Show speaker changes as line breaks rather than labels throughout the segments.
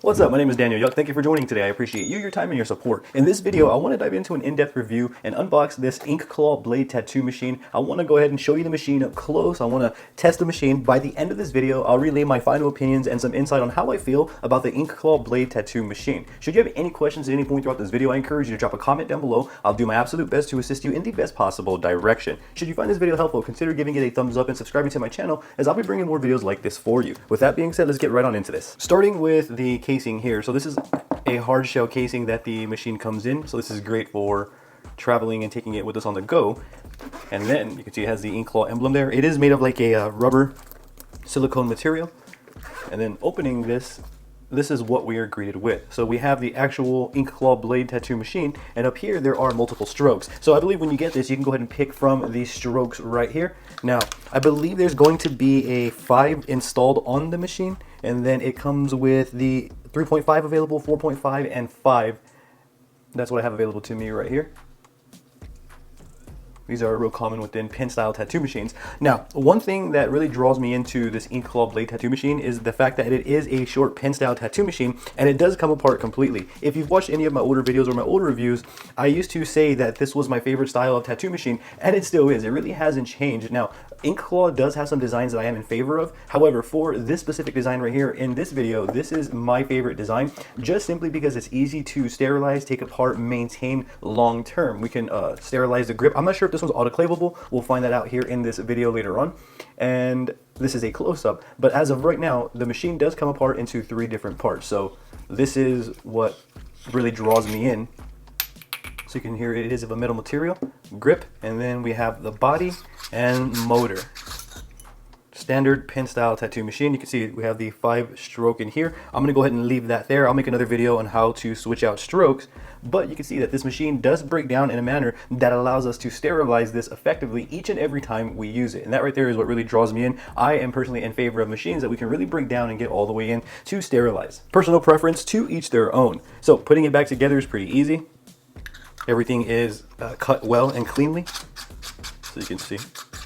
What's up? My name is Daniel Yuck. Thank you for joining today. I appreciate you, your time, and your support. In this video, I want to dive into an in-depth review and unbox this Inkclaw Blade Tattoo Machine. I want to go ahead and show you the machine up close. I want to test the machine. By the end of this video, I'll relay my final opinions and some insight on how I feel about the Inkclaw Blade Tattoo Machine. Should you have any questions at any point throughout this video, I encourage you to drop a comment down below. I'll do my absolute best to assist you in the best possible direction. Should you find this video helpful, consider giving it a thumbs up and subscribing to my channel, as I'll be bringing more videos like this for you. With that being said, let's get right on into this. Starting with the casing here. So this is a hard shell casing that the machine comes in, so this is great for traveling and taking it with us on the go. And then you can see it has the Inkclaw emblem there. It is made of like a rubber silicone material. And then opening this is what we are greeted with. So we have the actual Inkclaw Blade Tattoo Machine, and up here there are multiple strokes. So I believe when you get this, you can go ahead and pick from these strokes right here. Now, I believe there's going to be a 5 installed on the machine, and then it comes with the 3.5 available, 4.5, and 5. That's what I have available to me right here. These are real common within pin style tattoo machines. Now, one thing that really draws me into this Inkclaw Blade Tattoo Machine is the fact that it is a short pin style tattoo machine, and it does come apart completely. If you've watched any of my older videos or my older reviews, I used to say that this was my favorite style of tattoo machine, and it still is. It really hasn't changed. Now, Inkclaw does have some designs that I am in favor of. However, for this specific design right here in this video, this is my favorite design, just simply because it's easy to sterilize, take apart, maintain long term. We can sterilize the grip. I'm not sure if this one's autoclavable. We'll find that out here in this video later on. And this is a close-up, but as of right now, the machine does come apart into 3 different parts. So this is what really draws me in. So you can hear it is of a metal material, grip, and then we have the body and motor. Standard pin style tattoo machine. You can see we have the 5 stroke in here. I'm going to go ahead and leave that there. I'll make another video on how to switch out strokes, but you can see that this machine does break down in a manner that allows us to sterilize this effectively each and every time we use it. And that right there is what really draws me in. I am personally in favor of machines that we can really break down and get all the way in to sterilize. Personal preference, to each their own. So putting it back together is pretty easy. Everything is cut well and cleanly, so you can see.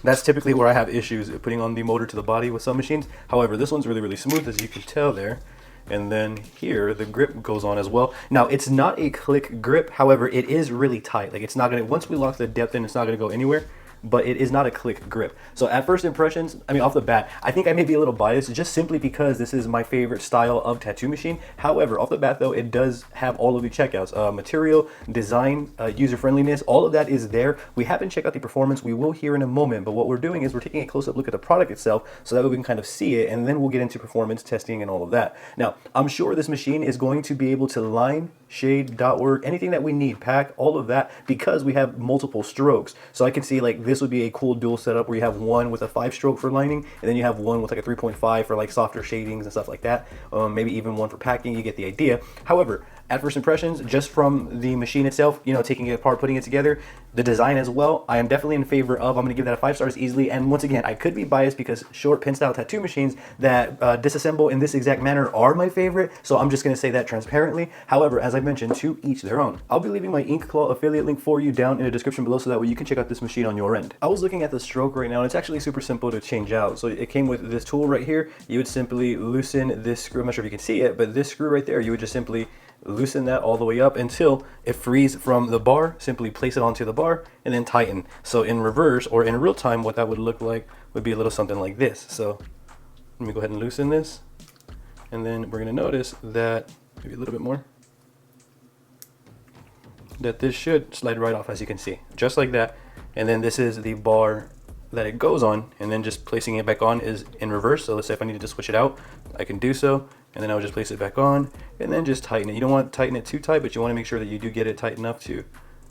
That's typically where I have issues putting on the motor to the body with some machines. However, this one's really, really smooth, as you can tell there. And then here, the grip goes on as well. Now, it's not a click grip. However, it is really tight. Like, it's not gonna, once we lock the depth in, it's not gonna go anywhere. But it is not a click grip. So at first impressions, I mean, off the bat, I think I may be a little biased just simply because this is my favorite style of tattoo machine. However, off the bat though, it does have all of the checkouts. Material, design, user-friendliness, all of that is there. We haven't checked out the performance. We will here in a moment, but what we're doing is we're taking a close-up look at the product itself so that way we can kind of see it, and then we'll get into performance testing and all of that. Now, I'm sure this machine is going to be able to line, shade, dot work, anything that we need, pack, all of that, because we have multiple strokes. So I can see like this would be a cool dual setup where you have one with a 5-stroke for lining, and then you have one with like a 3.5 for like softer shadings and stuff like that. Maybe even one for packing, you get the idea. However, at first impressions, just from the machine itself, you know, taking it apart, putting it together, the design as well, I am definitely in favor of. I'm going to give that a 5 stars easily. And once again, I could be biased because short pin style tattoo machines that disassemble in this exact manner are my favorite. So I'm just going to say that transparently. However, as I mentioned, to each their own. I'll be leaving my Inkclaw affiliate link for you down in the description below so that way you can check out this machine on your end. I was looking at the stroke right now, and it's actually super simple to change out. So it came with this tool right here. You would simply loosen this screw. I'm not sure if you can see it, but this screw right there, you would just simply loosen that all the way up until it frees from the bar. Simply place it onto the bar and then tighten. So in reverse or in real time, what that would look like would be a little something like this. So let me go ahead and loosen this, and then we're going to notice that maybe a little bit more, that this should slide right off, as you can see, just like that. And then this is the bar that it goes on, and then just placing it back on is in reverse. So let's say if I needed to switch it out, I can do so, and then I would just place it back on and then just tighten it. You don't want to tighten it too tight, but you want to make sure that you do get it tight enough to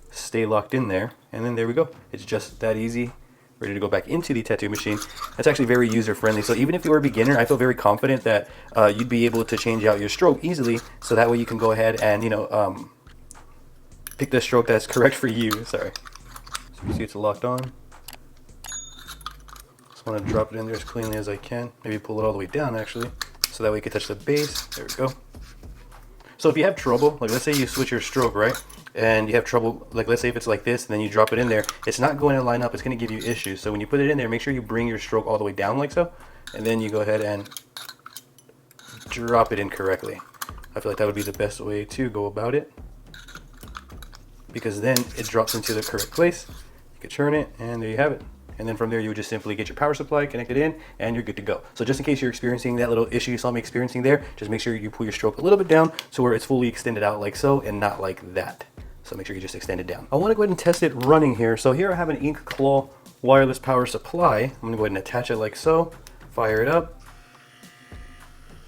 stay locked in there. And then there we go. It's just that easy, ready to go back into the tattoo machine. That's actually very user friendly. So even if you were a beginner, I feel very confident that you'd be able to change out your stroke easily. So that way you can go ahead and, you know, pick the stroke that's correct for you. Sorry. So you see it's locked on. Just want to drop it in there as cleanly as I can. Maybe pull it all the way down actually, so that way you can touch the base. There we go. So if you have trouble, like let's say you switch your stroke, right? And you have trouble, like let's say if it's like this, and then you drop it in there, it's not going to line up, it's going to give you issues. So when you put it in there, make sure you bring your stroke all the way down like so, and then you go ahead and drop it in correctly. I feel like that would be the best way to go about it, because then it drops into the correct place. You can turn it, and there you have it. And then from there, you would just simply get your power supply connected in, and you're good to go. So just in case you're experiencing that little issue you saw me experiencing there, just make sure you pull your stroke a little bit down to where it's fully extended out like so, and not like that. So make sure you just extend it down. I want to go ahead and test it running here. So here I have an Inkclaw wireless power supply. I'm going to go ahead and attach it like so, fire it up.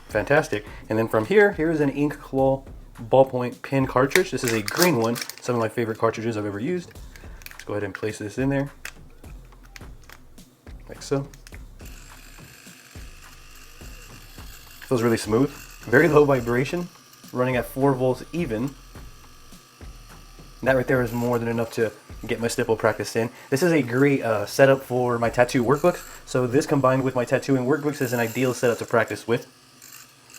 Fantastic. And then from here, here's an Inkclaw ballpoint pen cartridge. This is a green one, some of my favorite cartridges I've ever used. Let's go ahead and place this in there, like so. Feels really smooth, very low vibration, running at 4 volts even. And that right there is more than enough to get my stipple practice in. This is a great setup for my tattoo workbooks. So this combined with my tattooing workbooks is an ideal setup to practice with.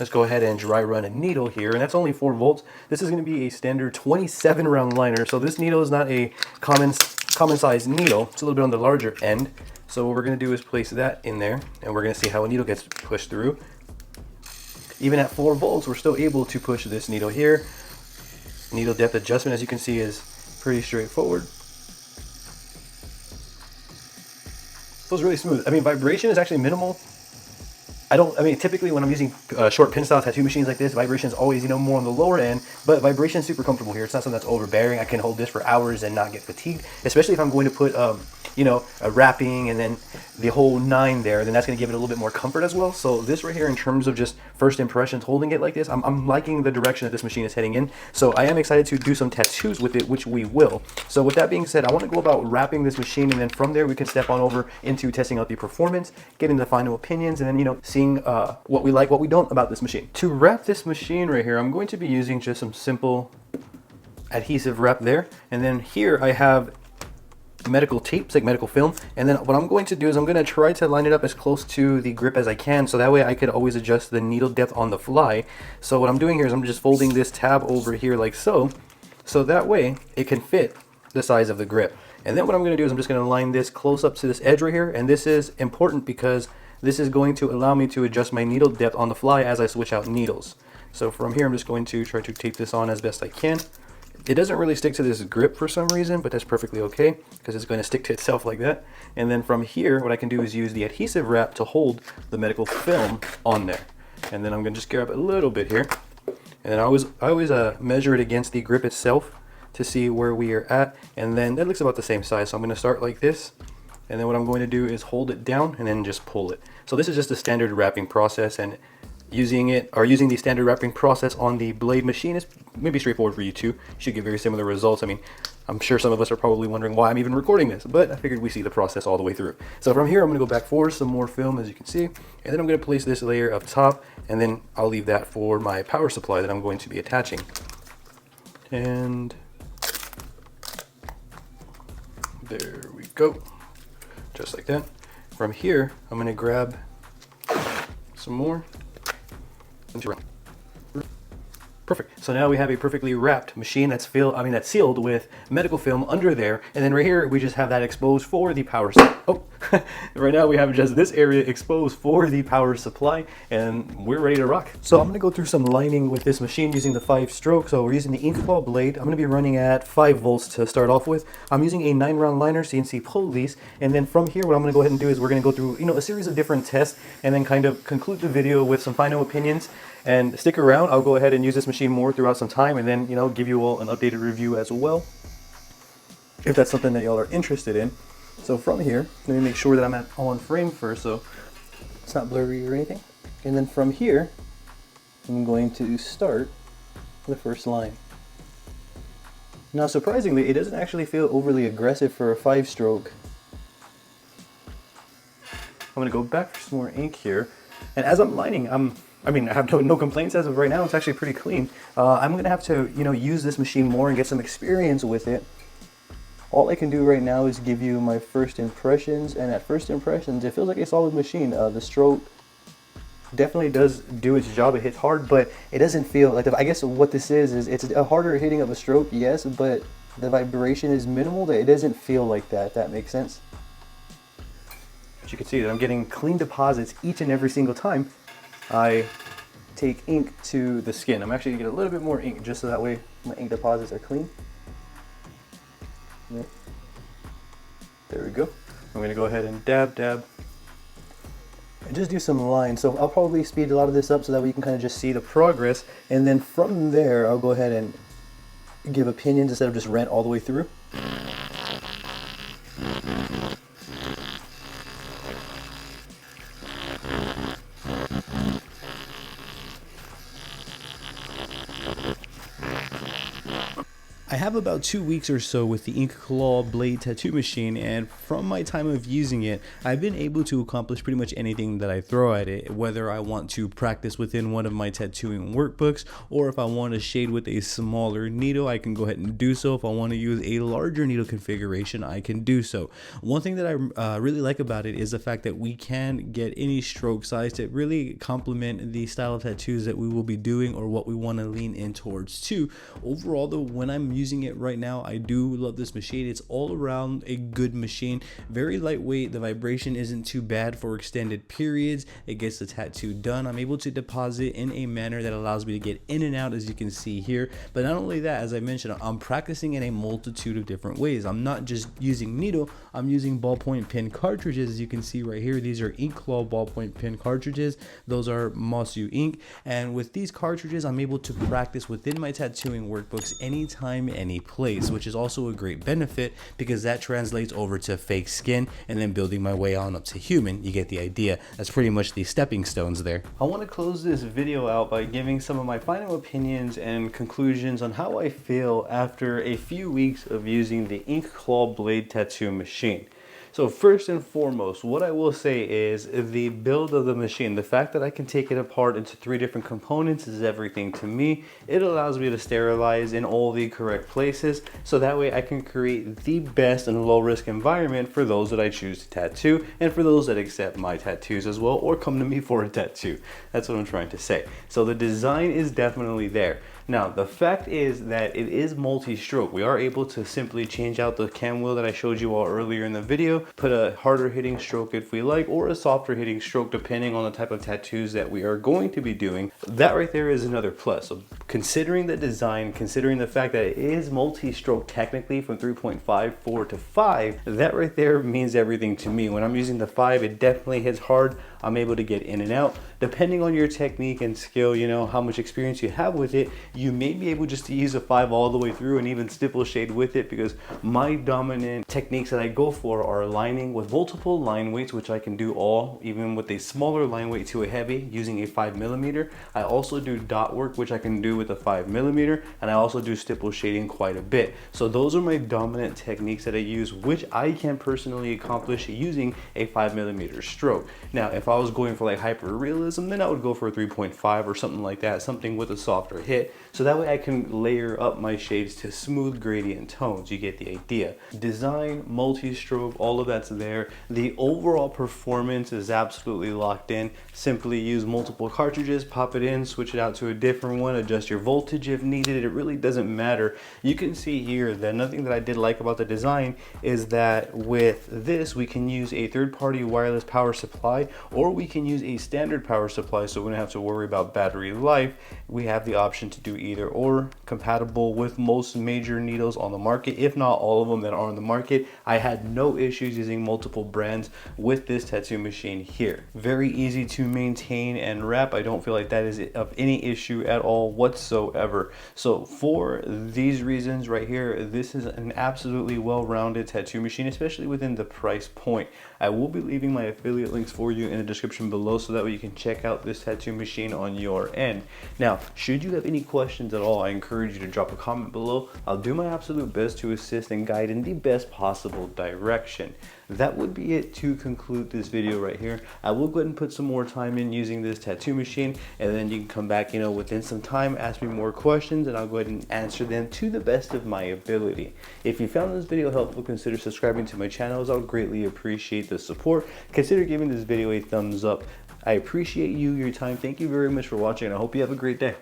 Let's go ahead and dry run a needle here, and that's only 4 volts. This is going to be a standard 27 round liner, so this needle is not a common size needle. It's a little bit on the larger end. So what we're going to do is place that in there, and we're going to see how a needle gets pushed through. Even at 4 volts, we're still able to push this needle here. Needle depth adjustment, as you can see, is pretty straightforward. Feels really smooth. I mean, vibration is actually minimal. I mean, typically when I'm using short pin style tattoo machines like this, vibration is always, more on the lower end, but vibration is super comfortable here. It's not something that's overbearing. I can hold this for hours and not get fatigued, especially if I'm going to put, a wrapping and then the whole 9 there, then that's going to give it a little bit more comfort as well. So this right here, in terms of just first impressions holding it like this, I'm liking the direction that this machine is heading in. So I am excited to do some tattoos with it, which we will. So with that being said, I want to go about wrapping this machine, and then from there we can step on over into testing out the performance, getting the final opinions, and then, seeing what we like, what we don't about this machine. To wrap this machine right here, I'm going to be using just some simple adhesive wrap there, and then here I have medical tape, it's like medical film, and then what I'm going to do is I'm going to try to line it up as close to the grip as I can, so that way I could always adjust the needle depth on the fly. So what I'm doing here is I'm just folding this tab over here like so that way it can fit the size of the grip. And then what I'm going to do is I'm just going to line this close up to this edge right here, and this is important because this is going to allow me to adjust my needle depth on the fly as I switch out needles. So from here I'm just going to try to tape this on as best I can. It doesn't really stick to this grip for some reason, but that's perfectly okay because it's going to stick to itself like that. And then from here, what I can do is use the adhesive wrap to hold the medical film on there. And then I'm going to just grab a little bit here. And then I always measure it against the grip itself to see where we are at. And then that looks about the same size. So I'm going to start like this. And then what I'm going to do is hold it down and then just pull it. So this is just a standard wrapping process, and using the standard wrapping process on the blade machine is maybe straightforward for you too. You should get very similar results. I mean, I'm sure some of us are probably wondering why I'm even recording this, but I figured we see the process all the way through. So from here, I'm going to go back for some more film, as you can see, and then I'm going to place this layer up top, and then I'll leave that for my power supply that I'm going to be attaching. And there we go, just like that. From here, I'm going to grab some more. Perfect. So now we have a perfectly wrapped machine that's sealed with medical film under there, and then right here we just have that exposed for the power supply. Oh, right now we have just this area exposed for the power supply, and we're ready to rock. So I'm going to go through some lining with this machine using the 5-stroke. So we're using the Inkclaw Blade. I'm going to be running at 5 volts to start off with. I'm using a 9-round liner, CNC pulleys, and then from here what I'm going to go ahead and do is we're going to go through a series of different tests, and then kind of conclude the video with some final opinions. And stick around, I'll go ahead and use this machine more throughout some time, and then give you all an updated review as well, if that's something that y'all are interested in. So from here, let me make sure that I'm on frame first so it's not blurry or anything. And then from here, I'm going to start the first line. Now surprisingly, it doesn't actually feel overly aggressive for a 5-stroke. I'm going to go back for some more ink here, and as I'm lining, I have no complaints as of right now. It's actually pretty clean. I'm going to have to, use this machine more and get some experience with it. All I can do right now is give you my first impressions, and at first impressions, it feels like a solid machine. The stroke definitely does do its job. It hits hard, but it doesn't feel like, I guess what this is it's a harder hitting of a stroke, yes, but the vibration is minimal. That it doesn't feel like that, if that makes sense. But you can see that I'm getting clean deposits each and every single time I take ink to the skin. I'm actually gonna get a little bit more ink just so that way my ink deposits are clean. Yep. There we go. I'm gonna go ahead and dab, dab, and just do some lines. So I'll probably speed a lot of this up so that we can kind of just see the progress. And then from there, I'll go ahead and give opinions instead of just rant all the way through. I have about 2 weeks or so with the Inkclaw Blade Tattoo Machine, and from my time of using it, I've been able to accomplish pretty much anything that I throw at it, whether I want to practice within one of my tattooing workbooks, or if I want to shade with a smaller needle, I can go ahead and do so. If I want to use a larger needle configuration, I can do so. One thing that I really like about it is the fact that we can get any stroke size to really complement the style of tattoos that we will be doing or what we want to lean in towards too. Overall though, when I'm using it right now, I do love this machine. It's all around a good machine, very lightweight. The vibration isn't too bad for extended periods. It gets the tattoo done. I'm able to deposit in a manner that allows me to get in and out, as you can see here. But not only that, as I mentioned, I'm practicing in a multitude of different ways. I'm not just using needle, I'm using ballpoint pen cartridges. As you can see right here, these are Inkclaw ballpoint pen cartridges. Those are Mosu ink, and with these cartridges I'm able to practice within my tattooing workbooks anytime, any place, which is also a great benefit because that translates over to fake skin and then building my way on up to human. You get the idea. That's pretty much the stepping stones there. I want to close this video out by giving some of my final opinions and conclusions on how I feel after a few weeks of using the Inkclaw Blade Tattoo Machine. So first and foremost, what I will say is the build of the machine. The fact that I can take it apart into 3 different components is everything to me. It allows me to sterilize in all the correct places, so that way I can create the best and low risk environment for those that I choose to tattoo and for those that accept my tattoos as well or come to me for a tattoo. That's what I'm trying to say. So the design is definitely there. Now, the fact is that it is multi-stroke. We are able to simply change out the cam wheel that I showed you all earlier in the video, put a harder hitting stroke if we like, or a softer hitting stroke depending on the type of tattoos that we are going to be doing. That right there is another plus. So considering the design, considering the fact that it is multi-stroke technically from 3.54 to 5, that right there means everything to me. When I'm using the 5, it definitely hits hard. I'm able to get in and out. Depending on your technique and skill, you know, how much experience you have with it, you may be able just to use a 5 all the way through and even stipple shade with it, because my dominant techniques that I go for are lining with multiple line weights, which I can do all, even with a smaller line weight to a heavy using a 5mm. I also do dot work, which I can do with a 5mm, and I also do stipple shading quite a bit. So those are my dominant techniques that I use, which I can personally accomplish using a 5mm stroke. Now, if I was going for like hyper realism, then I would go for a 3.5 or something like that, something with a softer hit, so that way I can layer up my shades to smooth gradient tones. You get the idea. Design, multi-stroke, all of that's there. The overall performance is absolutely locked in. Simply use multiple cartridges, pop it in, switch it out to a different one, adjust your voltage if needed. It really doesn't matter. You can see here that another thing that I did like about the design is that with this we can use a third-party wireless power supply, or we can use a standard power supply, so we don't have to worry about battery life. We have the option to do either or, compatible with most major needles on the market, if not all of them that are on the market. I had no issues using multiple brands with this tattoo machine here. Very easy to maintain and wrap. I don't feel like that is of any issue at all whatsoever. So for these reasons right here, this is an absolutely well-rounded tattoo machine, especially within the price point. I will be leaving my affiliate links for you in the description below, so that way you can check out this tattoo machine on your end. Now, should you have any questions at all, I encourage you to drop a comment below. I'll do my absolute best to assist and guide in the best possible direction. That would be it to conclude this video right here. I will go ahead and put some more time in using this tattoo machine, and then you can come back, you know, within some time, ask me more questions, and I'll go ahead and answer them to the best of my ability. If you found this video helpful, consider subscribing to my channel, as I would greatly appreciate the support. Consider giving this video a thumbs up. I appreciate your time. Thank you very much for watching, and I hope you have a great day.